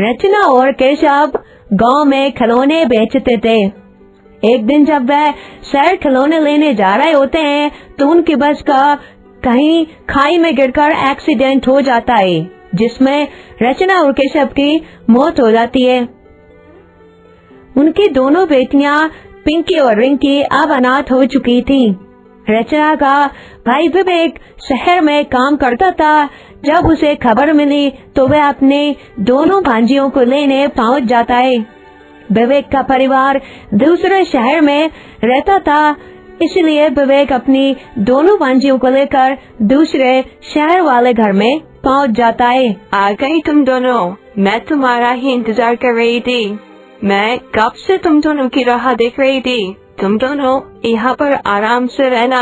रचना और केशव गांव में खिलौने बेचते थे। एक दिन जब वह शहर खिलौने लेने जा रहे होते हैं तो उनकी बस का कहीं खाई में गिरकर एक्सीडेंट हो जाता है, जिसमें रचना और केशव की मौत हो जाती है। उनकी दोनों बेटियां पिंकी और रिंकी अब अनाथ हो चुकी थी। रचना का भाई विवेक शहर में काम करता था। जब उसे खबर मिली तो वह अपने दोनों भांजियों को लेने पहुंच जाता है। विवेक का परिवार दूसरे शहर में रहता था, इसलिए विवेक अपनी दोनों भांजियों को लेकर दूसरे शहर वाले घर में पहुंच जाता है। आ गई तुम दोनों, मैं तुम्हारा ही इंतजार कर रही थी। मैं कब से तुम दोनों की राह देख रही थी। तुम दोनों यहाँ पर आराम से रहना।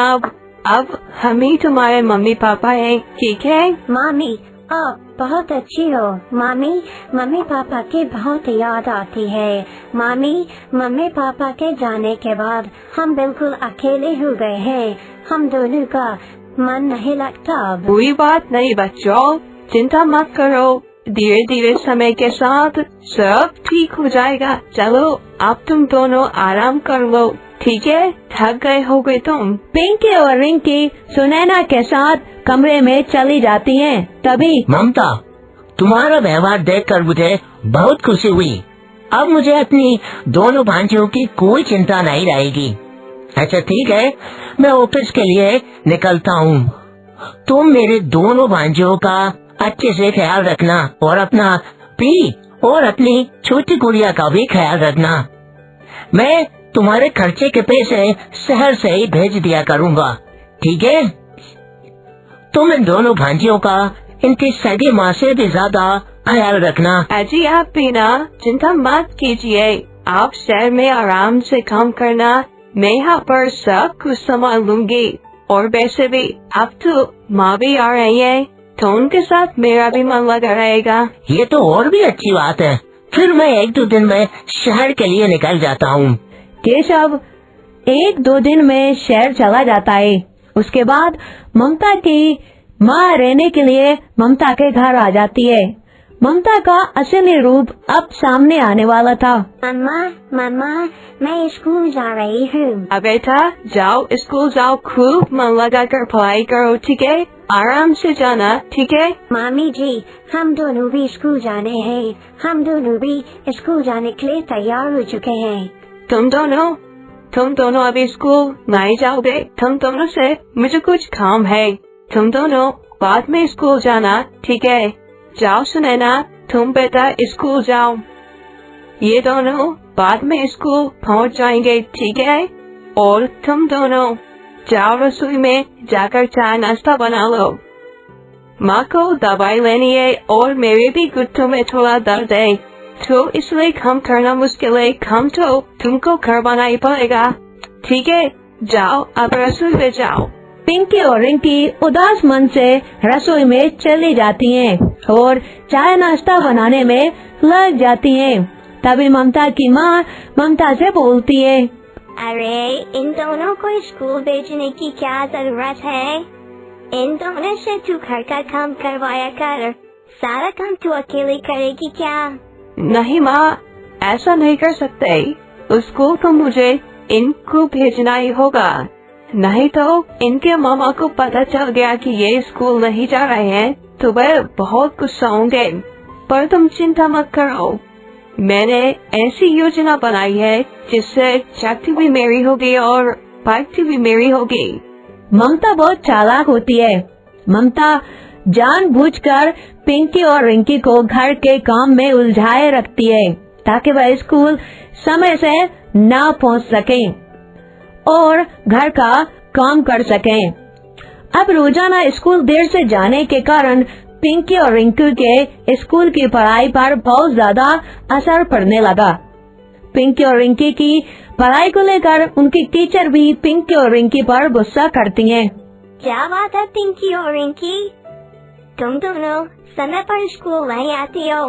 अब हम ही तुम्हारे मम्मी पापा हैं, ठीक है? मामी, आप बहुत अच्छी हो। मामी, मम्मी पापा की बहुत याद आती है। मामी, मम्मी पापा के जाने के बाद हम बिल्कुल अकेले हो गए हैं। हम दोनों का मन नहीं लगता अब। कोई बात नहीं बच्चों, चिंता मत करो। धीरे धीरे समय के साथ सब ठीक हो जाएगा। चलो अब तुम दोनों आराम कर लो, ठीक है? थक गए होगे तुम। पिंकी और रिंकी सुनैना के साथ कमरे में चली जाती हैं। तभी ममता, तुम्हारा व्यवहार देखकर मुझे बहुत खुशी हुई। अब मुझे अपनी दोनों भांजियों की कोई चिंता नहीं रहेगी। अच्छा ठीक है, मैं ऑफिस के लिए निकलता हूँ। तुम मेरे दोनों भांजियों का अच्छे से ख्याल रखना और अपना पी और अपनी छोटी गुड़िया का भी ख्याल रखना। मैं तुम्हारे खर्चे के पैसे शहर से ही भेज दिया करूँगा, ठीक है? तुम इन दोनों भांजियों का इनकी सगी माँ से भी ज्यादा ख्याल रखना। अजी आप भी ना चिंता मत कीजिए। आप शहर में आराम से काम करना, मैं यहाँ पर सब कुछ संभाल लूंगी। और वैसे भी अब तो माँ भी आ रही है, तो उनके साथ मेरा भी मन लगा रहेगा। ये तो और भी अच्छी बात है। फिर मैं 1-2 दिन में शहर के लिए निकल जाता हूँ। केशव 1-2 दिन में शहर चला जाता है। उसके बाद ममता की माँ रहने के लिए ममता के घर आ जाती है। ममता का असली रूप अब सामने आने वाला था। मम्मा, मम्मा, मैं स्कूल जा रही हूँ। अब बेटा जाओ, स्कूल जाओ, खूब मन लगा कर पढ़ाई करो, ठीक है? आराम से जाना, ठीक है? मामी जी, हम दोनों भी स्कूल जाने हैं। हम दोनों भी स्कूल जाने के लिए तैयार हो चुके हैं। तुम दोनों अभी स्कूल नहीं जाओगे। तुम दोनों से मुझे कुछ काम है। तुम दोनों बाद में स्कूल जाना, ठीक है? जाओ सुनैना, तुम बेटा स्कूल जाओ। ये दोनों बाद में स्कूल पहुंच जाएंगे, ठीक है? और तुम दोनों जाओ रसोई में जाकर चाय नाश्ता बना लो। माँ को दवाई लेनी है और मेरे भी घुटनों में थोड़ा दर्द है, तो इसलिए काम करना मुश्किल है। काम तो तुमको करवाना ही पड़ेगा, ठीक है? जाओ अब रसोई में जाओ। पिंकी और रिंकी उदास मन से रसोई में चली जाती हैं और चाय नाश्ता बनाने में लग जाती हैं। तभी ममता की माँ ममता से बोलती है, अरे इन दोनों को स्कूल भेजने की क्या जरूरत है? इन दोनों से तू घर का काम करवाया कर। सारा काम तू अकेले करेगी क्या? नहीं माँ, ऐसा नहीं कर सकते। स्कूल तो मुझे इनको भेजना ही होगा, नहीं तो इनके मामा को पता चल गया कि ये स्कूल नहीं जा रहे हैं तो वह बहुत गुस्सा होंगे। पर तुम चिंता मत करो, मैंने ऐसी योजना बनाई है जिससे शक्ति भी मेरी होगी और भक्ति भी मेरी होगी। ममता बहुत चालाक होती है। ममता जानबूझकर पिंकी और रिंकी को घर के काम में उलझाए रखती है ताकि वह स्कूल समय से न पहुंच सके और घर का काम कर सके। अब रोजाना स्कूल देर से जाने के कारण पिंकी और रिंकी के स्कूल की पढ़ाई पर बहुत ज्यादा असर पड़ने लगा। पिंकी और रिंकी की पढ़ाई को लेकर उनकी टीचर भी पिंकी और रिंकी पर गुस्सा करती हैं। क्या बात है पिंकी और रिंकी, तुम दोनों समय पर स्कूल नहीं आती हो।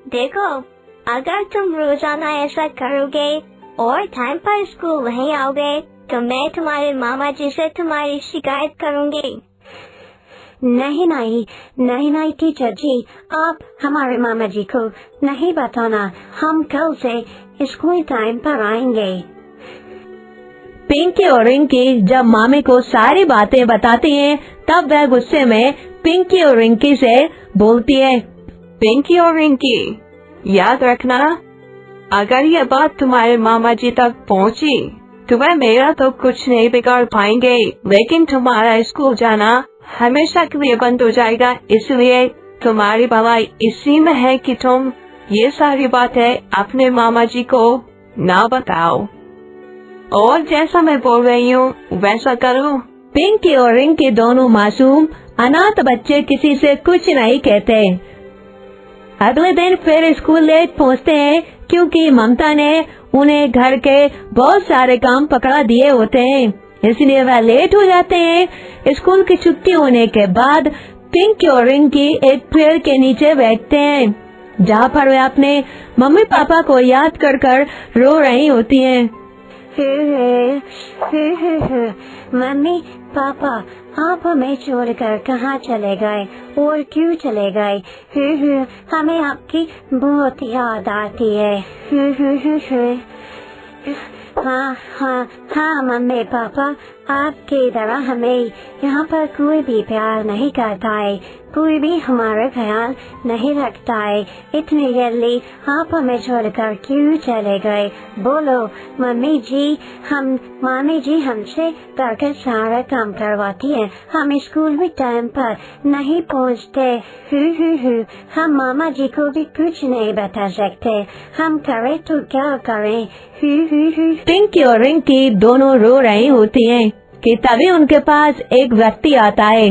देखो, अगर तुम रोजाना ऐसा करोगे और टाइम पर स्कूल नहीं आओगे तो मैं तुम्हारे मामा जी से तुम्हारी शिकायत करूँगी। नहीं नहीं नहीं नहीं टीचर जी, आप हमारे मामा जी को नहीं बताना, हम कल से स्कूल टाइम पर आएंगे। पिंकी और रिंकी जब मामी को सारी बातें बताती हैं, तब वह गुस्से में पिंकी और रिंकी से बोलती है, पिंकी और रिंकी, याद रखना, अगर ये बात तुम्हारे मामा जी तक पहुंची तो वह मेरा तो कुछ नहीं बिगाड़ पाएंगे, लेकिन तुम्हारा स्कूल जाना हमेशा के लिए बंद हो जाएगा। इसलिए तुम्हारी भलाई इसी में है कि तुम ये सारी बातें अपने मामा जी को ना बताओ, और जैसा मैं बोल रही हूँ वैसा करो। पिंकी और रिंकी दोनों मासूम अनाथ बच्चे किसी से कुछ नहीं कहते। अगले दिन फिर स्कूल लेट पहुँचते हैं, क्योंकि ममता ने उन्हें घर के बहुत सारे काम पकड़ा दिए होते हैं, इसलिए वह लेट हो जाते हैं। स्कूल की छुट्टी होने के बाद पिंकी और रिंकी एक पेड़ के नीचे बैठते हैं, जहाँ पर वे अपने मम्मी पापा को याद कर कर रो रही होती हैं। मम्मी पापा, आप हमें छोड़कर कहाँ चले गए और क्यों चले गए? हमें आपकी बहुत याद आती है। हाँ हाँ हाँ मम्मी पापा, आपकी तरह हमें यहाँ पर कोई भी प्यार नहीं करता है, कोई भी हमारा ख्याल नहीं रखता है। इतनी जल्दी आप हमें छोड़कर क्यों चले गए? बोलो मम्मी जी हमसे करके सारा काम करवाती है, हम स्कूल भी टाइम पर नहीं पहुँचते। हम मामा जी को भी कुछ नहीं बता सकते, हम करें तो क्या करें? पिंकी और रिंकी दोनों रो रही होती हैं कि तभी उनके पास एक व्यक्ति आता है।